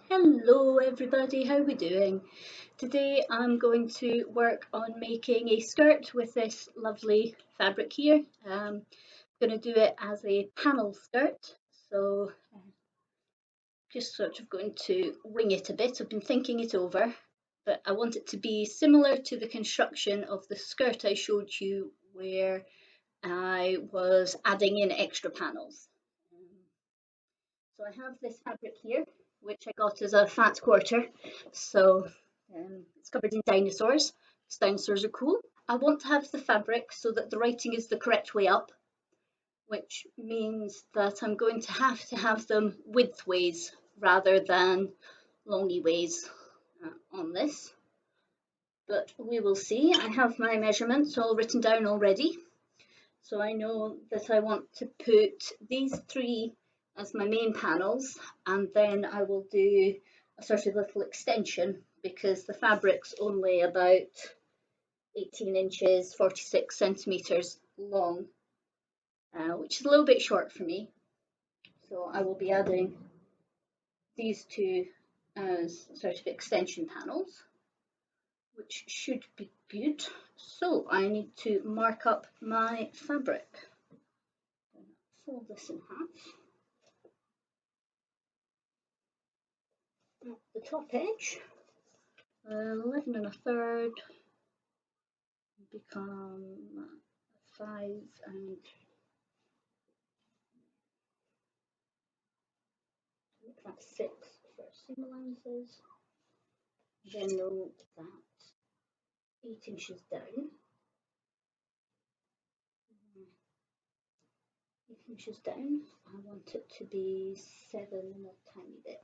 Hello everybody, how are we doing? Today I'm going to work on making a skirt with this lovely fabric here. I'm going to do it as a panel skirt, so just sort of going to wing it a bit. I've been thinking it over, but I want it to be similar to the construction of the skirt I showed you where I was adding in extra panels. So I have this fabric here, which I got as a fat quarter. So it's covered in dinosaurs. These dinosaurs are cool. I want to have the fabric so that the writing is the correct way up, which means that I'm going to have them widthways rather than longy ways on this. But we will see. I have my measurements all written down already. So I know that I want to put these three as my main panels, and then I will do a sort of little extension because the fabric's only about 18 inches, 46 centimeters long, which is a little bit short for me. So I will be adding these two as sort of extension panels, which should be good. So I need to mark up my fabric. Fold this in half. The top edge, 11 and a third, become 5 and that's 6 for seam allowances. Then note that 8 inches down, 8 inches down, I want it to be 7 and a tiny bit.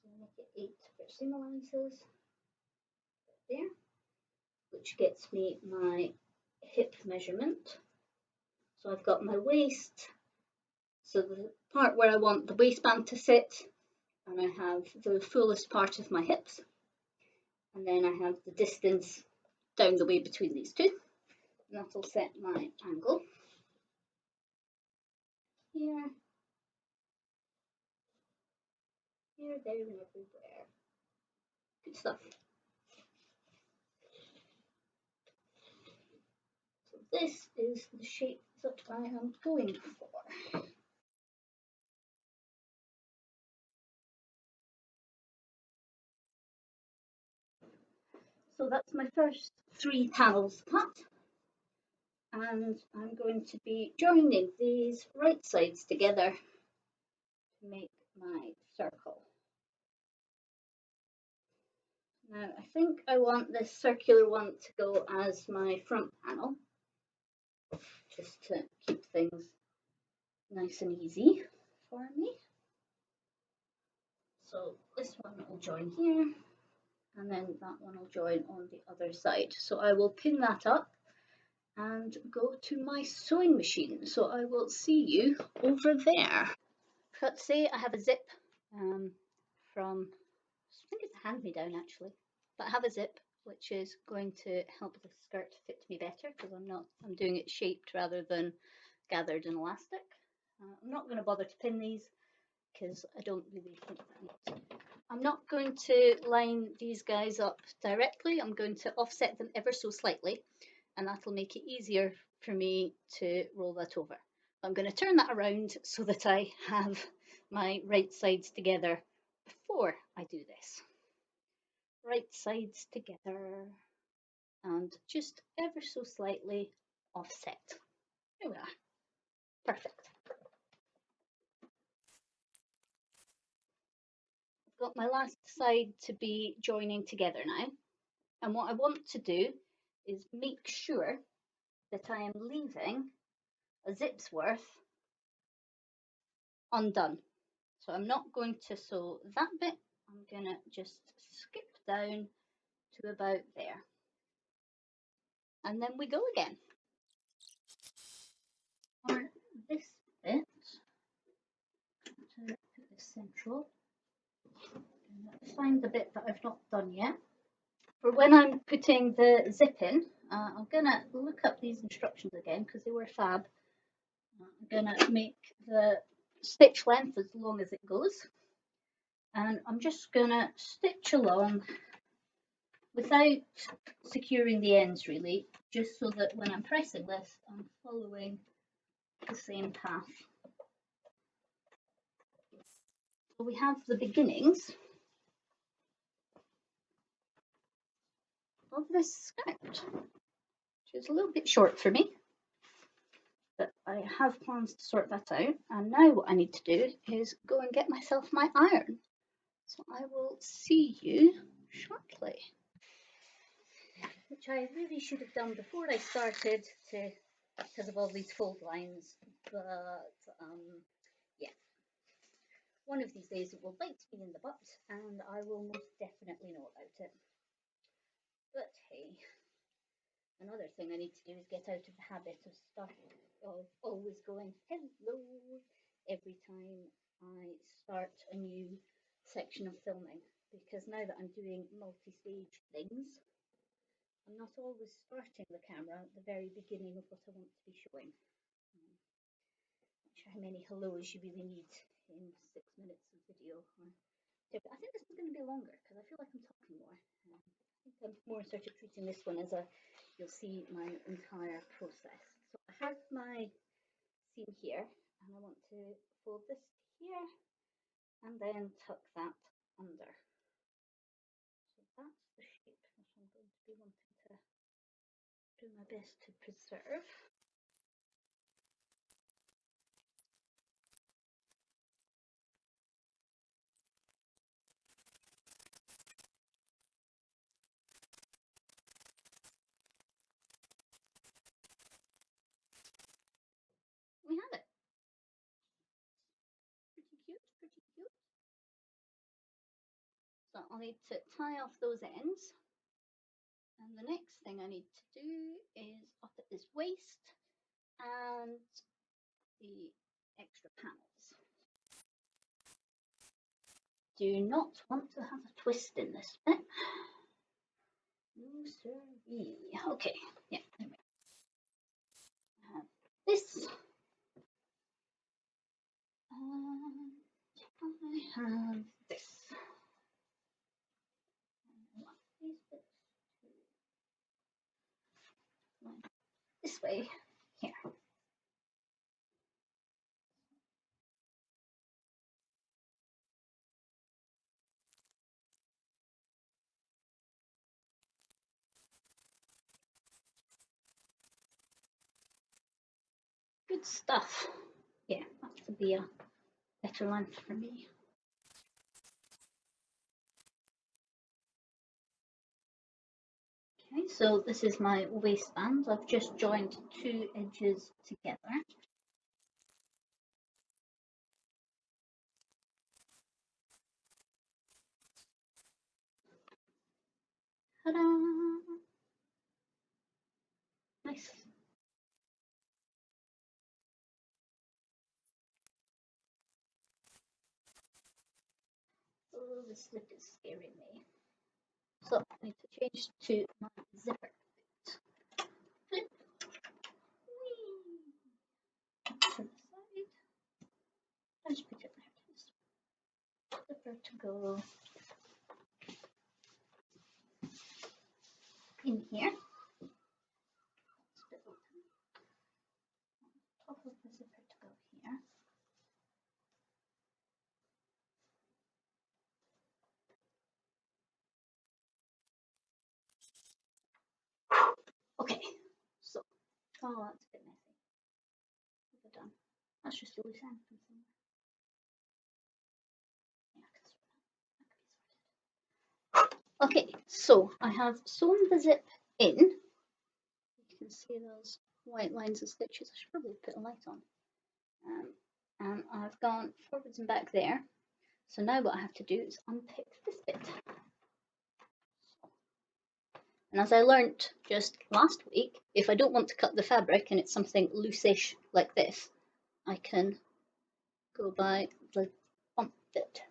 So make it 8 for seam allowances, there, which gets me my hip measurement. So I've got my waist, so the part where I want the waistband to sit, and I have the fullest part of my hips, and then I have the distance down the way between these two, and that'll set my angle here, here, there, and everywhere. Good stuff. So this is the shape that I am going for. So that's my first 3 panels cut, and I'm going to be joining these right sides together to make my circle. Now I think I want this circular one to go as my front panel, just to keep things nice and easy for me. So this one will join here, and then that one will join on the other side. So I will pin that up and go to my sewing machine. So I will see you over there. Got to say I have a zip from, I think it's a hand-me-down actually, but I have a zip which is going to help the skirt fit me better because I'm doing it shaped rather than gathered in elastic. I'm not going to bother to pin these because I don't really think that needs. I'm not going to line these guys up directly. I'm going to offset them ever so slightly, and that'll make it easier for me to roll that over. I'm going to turn that around so that I have my right sides together before I do this. Right sides together and just ever so slightly offset. There we are. Perfect. I've got my last side to be joining together now. And what I want to do is make sure that I am leaving a zip's worth undone. So I'm not going to sew that bit. I'm going to just skip down to about there. And then we go again. For this bit, to put this central, find the bit that I've not done yet. For when I'm putting the zip in, I'm going to look up these instructions again because they were fab. I'm going to make the stitch length as long as it goes. and I'm just gonna stitch along without securing the ends really, just so that when I'm pressing this, I'm following the same path. So we have the beginnings of this skirt, which is a little bit short for me, but I have plans to sort that out. And now what I need to do is go and get myself my iron. So I will see you shortly. Which I really should have done before I started because of all these fold lines, but yeah, one of these days it will bite me in the butt and I will most definitely know about it. But hey, another thing I need to do is get out of the habit of always going hello every time I start a new section of filming, because now that I'm doing multi-stage things, I'm not always starting the camera at the very beginning of what I want to be showing. Not sure how many hellos you really need in 6 minutes of video. I think this is going to be longer because I feel like I'm talking more. I think I'm more sort of treating this one as you'll see my entire process. So I have my seam here and I want to fold this here and then tuck that under. So that's the shape that I'm going to be wanting to do my best to preserve. We have it. Pretty cute, pretty cute. So I'll need to tie off those ends. And the next thing I need to do is up at this waist and the extra panels. Do not want to have a twist in this bit. No siree. Okay, yeah, there we go. I have this. And I have this. I want these bits to line this way here. Good stuff. Yeah, that would be a better length for me. Okay, so this is my waistband. I've just joined two edges together. Ta-da! Nice. Oh, the slip is scaring me. So I need to change to my zipper. Flip. Whee! To the side. Let's put it there. Zipper to go in here. Top of the zipper to go here. Okay, so oh, that's a bit messy. What have I done? That's just a loose end from somewhere. Yeah, I can sort that. That can be sorted. Okay, so I have sewn the zip in. You can see those white lines of stitches. I should probably put a light on. And I've gone forwards and back there. So now what I have to do is unpick this bit. And as I learnt just last week, if I don't want to cut the fabric and it's something loose-ish like this, I can go by the bump bit.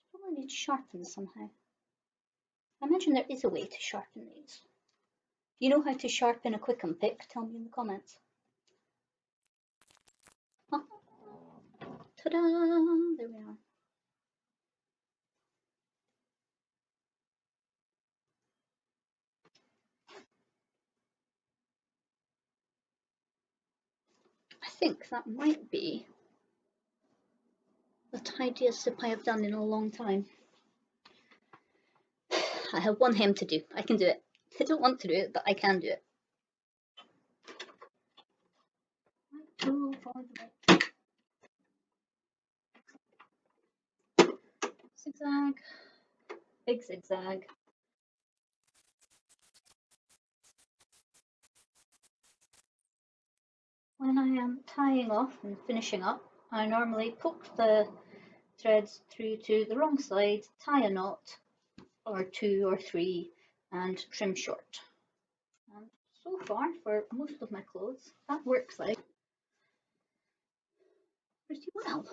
Probably need to sharpen somehow. I imagine there is a way to sharpen these. If you know how to sharpen a quick unpick, tell me in the comments. Ta-da! There we are. think that might be the tidiest zip I have done in a long time. I have one hem to do. I can do it. I don't want to do it, but I can do it. Zigzag, big zigzag. When I am tying off and finishing up, I normally poke the threads through to the wrong side, tie a knot or 2 or 3 and trim short. And so far, for most of my clothes, that works out pretty well.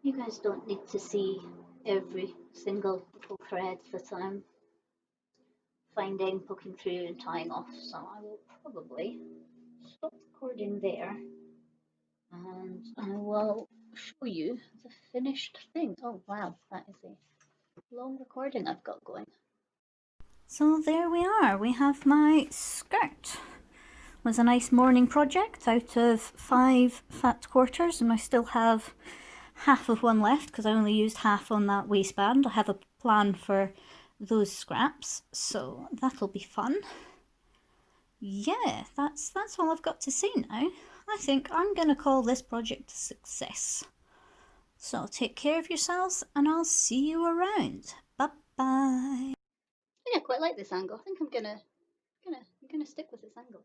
You guys don't need to see every single little thread that I'm finding, poking through and tying off, so I will probably stop recording there and I will show you the finished thing. Oh wow, that is a long recording I've got going. So there we are, we have my skirt. It was a nice morning project out of 5 fat quarters, and I still have half of one left because I only used half on that waistband. I have a plan for those scraps, so that'll be fun. Yeah, that's all I've got to say now. I think I'm going to call this project a success. So take care of yourselves and I'll see you around. Bye bye. I think I quite like this angle. I think I'm gonna stick with this angle.